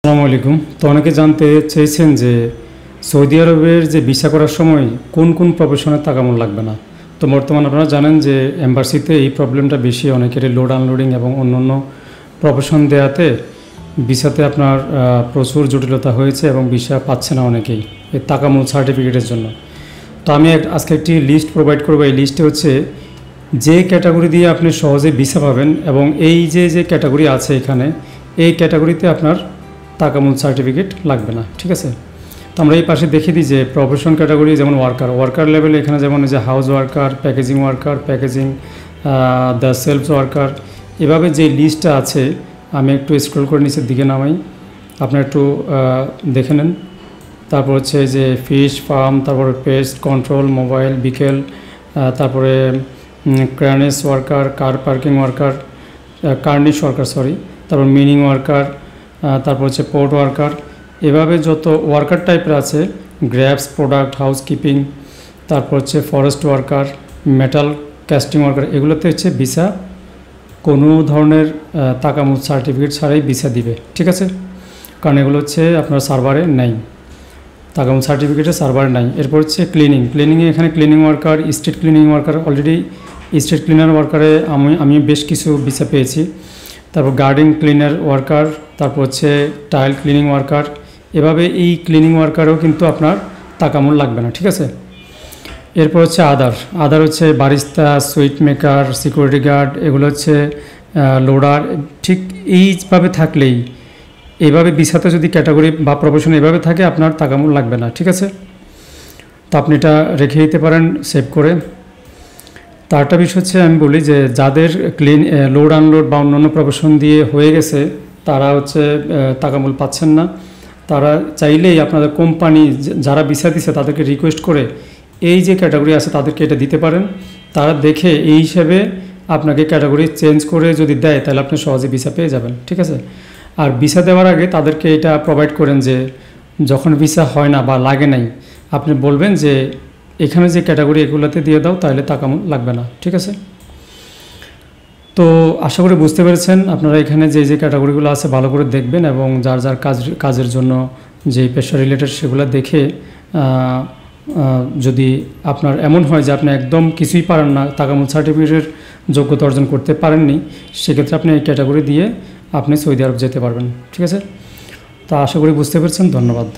আসসালামু আলাইকুম। তো অনেকে জানতে চেয়েছেন যে সৌদি আরবের যে ভিসা করার সময় কোন কোন প্রফেশনের তাকামুল লাগবে না। তো বর্তমানে আপনারা জানেন যে এম্বাসিতে এই প্রবলেমটা বেশি, অনেকেরই লোড আনলোডিং এবং অন্যান্য প্রফেশন দেওয়াতে ভিসাতে আপনার প্রচুর জটিলতা হয়েছে এবং ভিসা পাচ্ছে না অনেকেই এই তাকামুল সার্টিফিকেটের জন্য। তো আমি আজকে একটি লিস্ট প্রোভাইড করবো। এই লিস্টে হচ্ছে যে ক্যাটাগরি দিয়ে আপনি সহজে ভিসা পাবেন এবং এই যে ক্যাটাগরি আছে এখানে, এই ক্যাটাগরিতে আপনার তাকামুল সার্টিফিকেট লাগবে না। ঠিক আছে, তো আমরা এই পাশে দেখে দিই যে প্রফেশন ক্যাটাগরি যেমন ওয়ার্কার লেভেলে এখানে যেমন যে house worker, packaging the sales worker, এভাবে যে লিস্টটা আছে আমি একটু স্ক্রল করে নিচের দিকে নামাই, আপনারা একটু দেখে নেন। তারপর হচ্ছে যে ফিশ ফার্ম, তারপরে পেস্ট কন্ট্রোল, মোবাইল বিকেল, তারপরে cranes worker, car parking worker, কার্নিশ ওয়ার্কার তারপর মিনিং ওয়ার্কার, তারপর হচ্ছে পোর্ট ওয়ার্কার, এভাবে যত ওয়ার্কার টাইপের আছে, গ্র্যাবস প্রোডাক্ট হাউসকিপিং, তারপর হচ্ছে forest worker, metal casting worker, এগুলোতে হচ্ছে ভিসা কোনো ধরনের তাকামুল সার্টিফিকেট ছাড়াই ভিসা দিবে। ঠিক আছে, কারণ এগুলো হচ্ছে আপনার সার্ভারে নেই, তাকামুল সার্টিফিকেটে সার্ভারে নাই। এরপর হচ্ছে ক্লিনিংয়ে এখানে cleaning worker, street cleaning worker, already street cleaner ওয়ার্কারে আমি বেশ কিছু ভিসা পেয়েছি। তারপর গার্ডেন ক্লিনার ওয়ার্কার, তারপর হচ্ছে টাইল ক্লিনিং ওয়ার্কার, এভাবে এই ক্লিনিং ওয়ার্কারেও কিন্তু আপনার তাকামুল লাগবে না। ঠিক আছে, এরপর হচ্ছে আদার হচ্ছে barista, sweet maker, security guard, এগুলো হচ্ছে লোডার। ঠিক এইভাবে থাকলেই, এইভাবে ভিসাতে যদি ক্যাটাগরি বা প্রফেশন এভাবে থাকে আপনার তাকামুল লাগবে না। ঠিক আছে, তো আপনি এটা রেখে দিতে পারেন সেভ করে। তারটা বিষয় হচ্ছে আমি বলি যে যাদের লোড আনলোড বা অন্যান্য প্রফেশন দিয়ে হয়ে গেছে তারা হচ্ছে তাকামুল পাচ্ছেন না, তারা চাইলেই আপনাদের কোম্পানি যারা ভিসা দিচ্ছে তাদেরকে রিকোয়েস্ট করে এই যে ক্যাটাগরি আছে তাদেরকে এটা দিতে পারেন। তারা দেখে এই হিসেবে আপনাকে ক্যাটাগরি চেঞ্জ করে যদি দেয় তাহলে আপনি সহজে ভিসা পেয়ে যাবেন। ঠিক আছে, আর ভিসা দেওয়ার আগে তাদেরকে এটা প্রোভাইড করেন যে যখন ভিসা হয় না বা লাগে নাই, আপনি বলবেন যে এখানে যে ক্যাটাগরি এগুলোতে দিয়ে দাও, তাহলে তাকামুল লাগবে না। ঠিক আছে, তো আশা করি বুঝতে পেরেছেন। আপনারা এখানে যে ক্যাটাগরিগুলো আছে ভালো করে দেখবেন এবং যার কাজের জন্য যে পেশা রিলেটেড সেগুলো দেখে, যদি আপনার এমন হয় যে আপনি একদম কিছুই পারেন না, তাকামুল সার্টিফিকেটের যোগ্যতা অর্জন করতে পারেননি, সেক্ষেত্রে আপনি এই ক্যাটাগরি দিয়ে আপনি সৌদি আরব যেতে পারবেন। ঠিক আছে, তা আশা করি বুঝতে পেরেছেন। ধন্যবাদ।